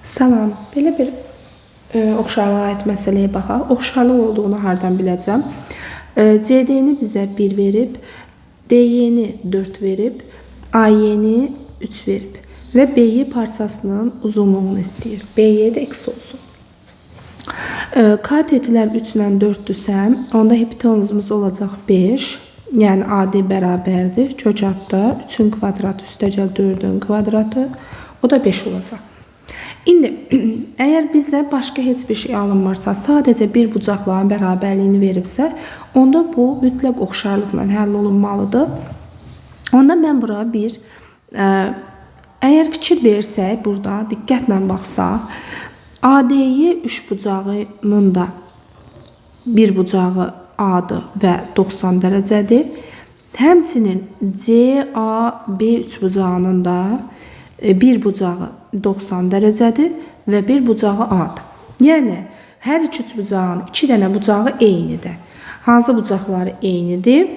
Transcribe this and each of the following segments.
Salam, belə bir oxşarlığa aid məsələyə baxaq. Oxşarlıq olduğunu hardan biləcəm? CD-ni bizə 1 verib, DY-ni 4 verib, AY-ni 3 verib və BY parçasının uzunluğunu istəyir. BY də x olsun. Katetlər 3 ilə 4-dürsə, onda hipotenuzumuz olacaq 5. Yəni AD bərabərdir. Kök altda 3-ün kvadratı üstəgəl 4-ün kvadratı. O da 5 olacaq. İndi əgər bizə başqa heç bir şey alınmırsa, sadəcə bir bucaqların bərabərliyini veribsə, onda bu mütləq oxşarlıqla həll olunmalıdır. Onda mən bura bir, əgər fikir versək, burada diqqətlə baxsaq, AD-yi 3 bucağının da bir bucağı A-dır və 90 dərəcədir. Həmçinin CAB 3 bucağının da bir bucağı 90 dərəcədir və bir bucağı A-dır. Yəni, hər iki üç bucağın 2 dənə bucağı eynidir. Hansı bucaqları eynidir?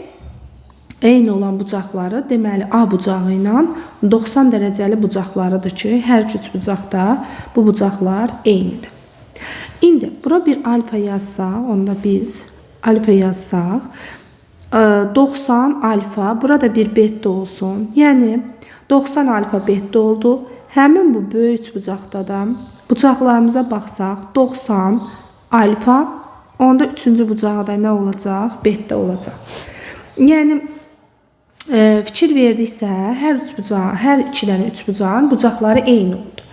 Eyni olan bucaqları, deməli, A bucağı ilə 90 dərəcəli bucaqlarıdır ki, hər iki üç bucaqda bu bucaqlar eynidir. İndi, bura bir alfa yazsaq, onda biz alfa yazsaq, 90 alfa, burada bir beta olsun. Yəni, 90 alfa beta oldu. Həmin bu böyük üç bucaqda da bucaqlarımıza baxsaq, 90 alfa, onda üçüncü bucağı da nə olacaq? Beta olacaq. Yəni, fikir verdiksə, hər iki dənə üç bucağın bucaqları eyni oldu.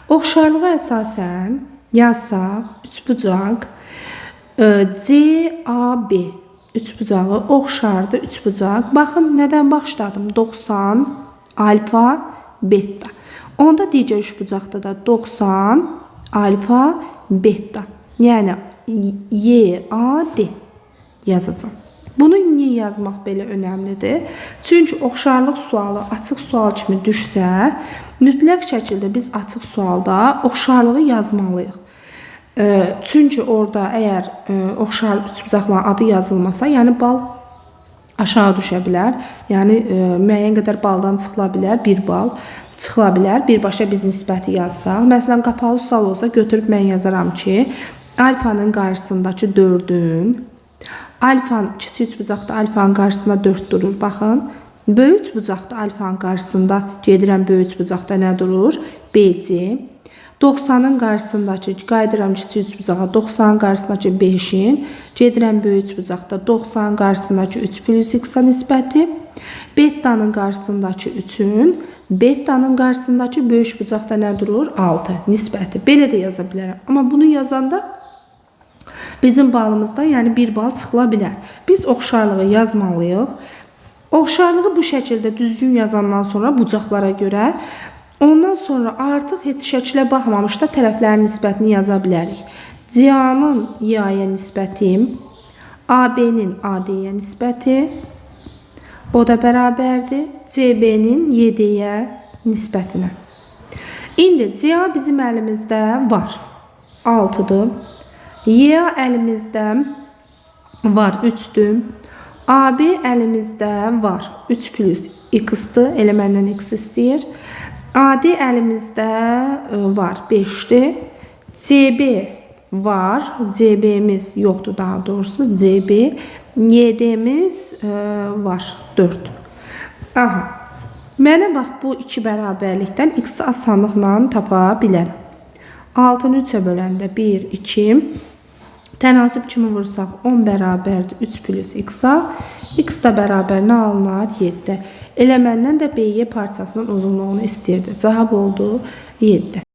Oxşarlığa əsasən yazsaq, üç bucaq CAB üç bucağı oxşardır, üç bucaq. Baxın, nədən başladım? 90 alfa beta. Onda digər üç bucaqda da 90 alfa beta. Yəni YAD yazacağım. Bunu niyə yazmaq belə önəmlidir? Çünki oxşarlıq sualı açıq sual kimi düşsə, mütləq şəkildə biz açıq sualda oxşarlığı yazmalıyıq. Çünki orada əgər oxşar üç bucaqların adı yazılmasa, yəni bal aşağı düşə bilər. Yəni müəyyən qədər baldan çıxıla bilər, 1 bal çıxıla bilər. Birbaşa biz nisbəti yazsaq. Məsələn, qapalı sual olsa götürüb mən yazaram ki, alfanın qarşısındakı 4-ün, kiçik üç bucaqda alfanın qarşısında 4 durur. Baxın, böyük üç bucaqda alfanın qarşısında gedirəm böyük üç bucaqda nə durur? BC. 90'ın qarşısındakı, qayıdıram kiçik üç bucağa, 90'ın qarşısındakı 5'in, gedirəm böyük üç bucaqda, 90'ın qarşısındakı 3 plus x-a nisbəti, beta'nın qarşısındakı 3'ün, beta'nın qarşısındakı böyük bucaqda nə durur? 6 nisbəti. Belə də yaza bilərəm. Amma bunu yazanda bizim balımızda yəni 1 bal çıxıla bilər. Biz oxşarlığı yazmalıyıq. Oxşarlığı bu şəkildə düzgün yazandan sonra bucaqlara görə, ondan sonra artıq heç şəkilə baxmamış da tərəflərin nisbətini yaza bilərik. CA-nın YA-ya nisbəti, AB-nin AD-yə nisbəti, o da bərabərdir CB-nin YD-yə nisbətinə. İndi CA bizim əlimizdə var, 6-dır. YA əlimizdə var, 3-dür. AB əlimizdə var, 3 plus x-dır, elə məndən x istəyir. AD əlimizdə var, 5-dir. CB var, CB'miz yoxdur daha doğrusu, CB. YD'miz var, 4. Aha. Mənə bax, bu iki bərabərlikdən x-i asanlıqla tapa bilərəm. 6-nı 3-ə böləndə 1, 2. Tənasüb kimi vursaq 10 bərabərdir 3 plus x-a. X da bərabər nə alınar? 7. Elə məndən də BY parçasının uzunluğunu istəyirdi. Cavab oldu 7.